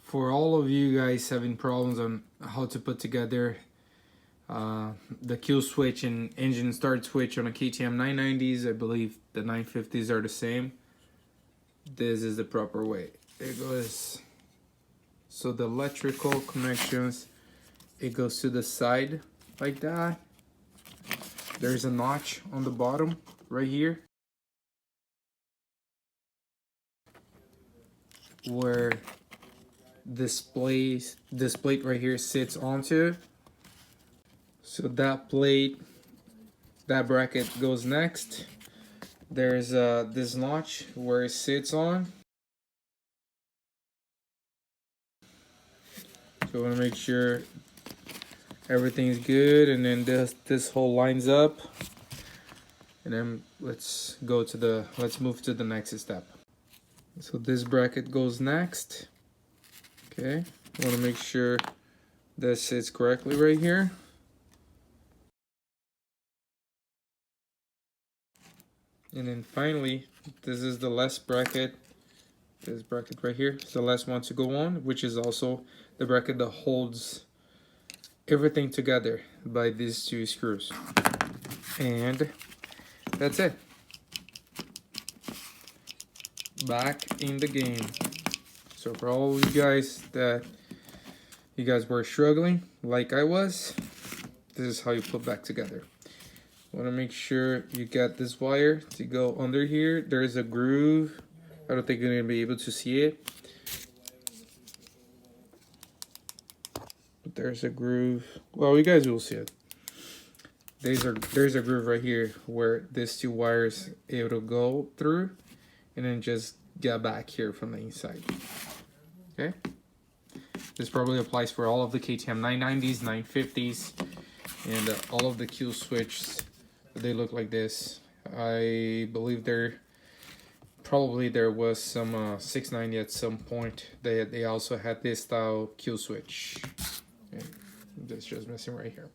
For all of you guys having problems on how to put together the kill switch and engine start switch on a KTM 990s, I believe the 950s are the same. This is the proper way. It goes, so the electrical connections, it goes to the side like that. There's a notch on the bottom right here where this plate right here sits onto. So that plate, that bracket goes next. There's this notch where it sits on. So I want to make sure everything's good, and then this hole lines up. And then let's move to the next step. So this bracket goes next. Okay, I want to make sure that sits correctly right here. And then finally, this is the last bracket. This bracket right here is the last one to go on, which is also the bracket that holds everything together by these two screws. And that's it. Back in the game. So for all you guys were struggling like I was, this is how you put back together. Want to make sure you get this wire to go under here. There's a groove. I don't think you're going to be able to see it, but there's a groove. Well, you guys will see it. There's a groove right here where these two wires able to go through, and then just get back here from the inside. Okay, this probably applies for all of the KTM 990s, 950s, and all of the kill switches. They look like this. I believe there was some 690 at some point. They also had this style kill switch. Okay. That's just missing right here.